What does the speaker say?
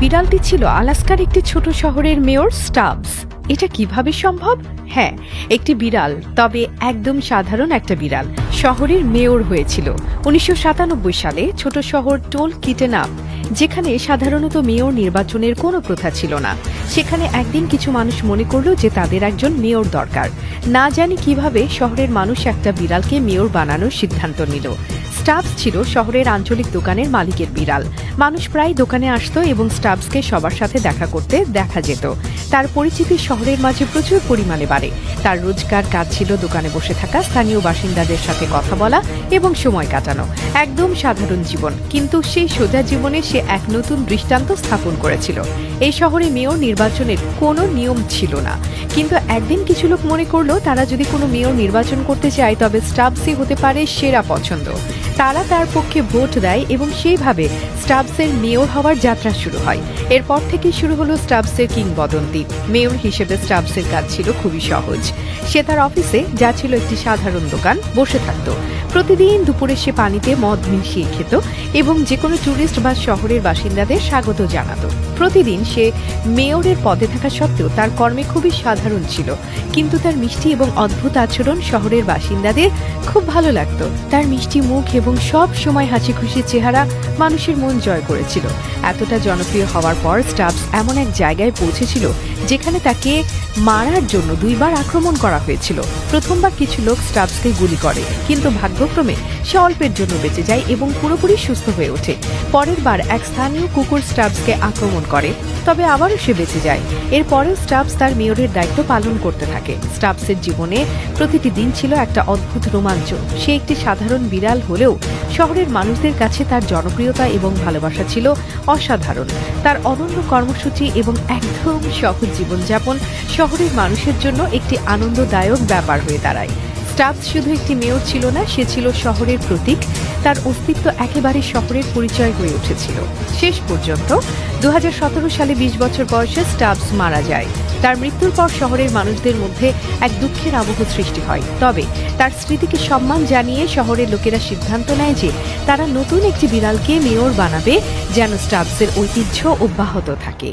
বিড়ালটি ছিল আলাস্কার একটি ছোট শহরের মেয়র স্টাবস। এটা কিভাবে সম্ভব? হ্যাঁ, একটি বিড়াল, তবে একদম সাধারণ একটা বিড়াল, শহরের মেয়র হয়েছিল 1997 সালে। ছোট শহর টোল কিটেনাপ, যেখানে সাধারণত মেয়র নির্বাচনের কোনো প্রথা ছিল না, সেখানে একদিন কিছু মানুষ মনে করল যে তাদের একজন মেয়র দরকার। না জানি কিভাবে শহরের মানুষ একটা বিড়ালকে মেয়র বানানোর সিদ্ধান্ত নিল। স্টাবস ছিল শহরের আঞ্চলিক দোকানের মালিকের বিড়াল। মানুষ প্রায় দোকানে আসতো এবং স্টাবসকে সবার সাথে দেখা করতে দেখা যেত। তার পরিচিতি শহরের মাঝে প্রচুর পরিমাণে বাড়ে। তার রোজকার কাজ ছিল দোকানে বসে থাকা স্থানীয় বাসিন্দাদের সাথে কথা বলা এবং সময় কাটানো। একদম সাধারণ জীবন, কিন্তু সেই সোজা জীবনে সে এক নতুন দৃষ্টান্ত স্থাপন করেছিল। এই শহরে মেয়র নির্বাচনের কোনো নিয়ম ছিল না, কিন্তু একদিন কিছু লোক মনে করলো তারা যদি কোনো মেয়র নির্বাচন করতে চায় তবে স্টাবসই হতে পারে সেরা পছন্দ। তারা তার পক্ষে ভোট দেয় এবং সেইভাবে স্টাবসের মেয়র হওয়ার যাত্রা শুরু হয়। এরপর থেকেই শুরু হলো স্টাবসের কিংবদন্তি। মেয়র হিসেবে স্টাবসের কাজ ছিল খুবই সহজ। সে তার অফিসে, যা ছিল একটি সাধারণ দোকান, বসে থাকত। প্রতিদিন দুপুরে সে পানিতে মদ মিশিয়ে খেত এবং যে কোনো ট্যুরিস্ট বা শহরের বাসিন্দাদের স্বাগত জানাতো। প্রতিদিন সে মেয়রের পদে থাকা সত্ত্বেও তার কর্মে খুবই সাধারণ ছিল, কিন্তু তার মিষ্টি এবং অদ্ভুত আচরণ শহরের বাসিন্দাদের খুব ভালো লাগতো। তার মিষ্টি মুখ এবং সব সময় হাসি খুশি চেহারা মানুষের মন জয় করেছিল। এতটা জনপ্রিয় হওয়ার পর স্টাবস এমন এক জায়গায় পৌঁছেছিল যেখানে তাকে মারার জন্য 2 বার আক্রমণ করা হয়েছিল। প্রথমবার কিছু লোক স্টাবসকে গুলি করে, কিন্তু ভাগ্যক্রমে সে অল্পের জন্য বেঁচে যায় এবং পুরোপুরি সুস্থ হয়ে ওঠে। পরের বার এক স্থানীয় কুকুর স্টাবসকে আক্রমণ করে, তবে আবারও সে বেঁচে যায়। এরপরেও স্টাবস তার মেয়রের দায়িত্ব পালন করতে থাকে। স্টাবসের জীবনে প্রতিটি দিন ছিল একটা অদ্ভুত রোমাঞ্চ। সে একটি সাধারণ বিড়াল হলেও শহরের মানুষদের কাছে তার জনপ্রিয়তা এবং ভালোবাসা ছিল অসাধারণ। তার অনন্য কর্মসূচি এবং একদম সহজ জীবনযাপন শহরের মানুষের জন্য একটি আনন্দদায়ক ব্যাপার হয়ে দাঁড়ায়। স্টাবস শুধু একটি মেয়র ছিল না, সে ছিল শহরের প্রতীক। তার অস্তিত্ব একেবারে শহরের পরিচয় হয়ে উঠেছিল। শেষ পর্যন্ত 2017 সালে 20 বছর বয়সে স্টাবস মারা যায়। তার মৃত্যুর পর শহরের মানুষদের মধ্যে এক দুঃখের আবহ সৃষ্টি হয়। তবে তার স্মৃতিকে সম্মান জানিয়ে শহরের লোকেরা সিদ্ধান্ত নেয় যে তারা নতুন একটি বিড়ালকে মেয়র বানাবে, যেন স্টাবসের ঐতিহ্য অব্যাহত থাকে।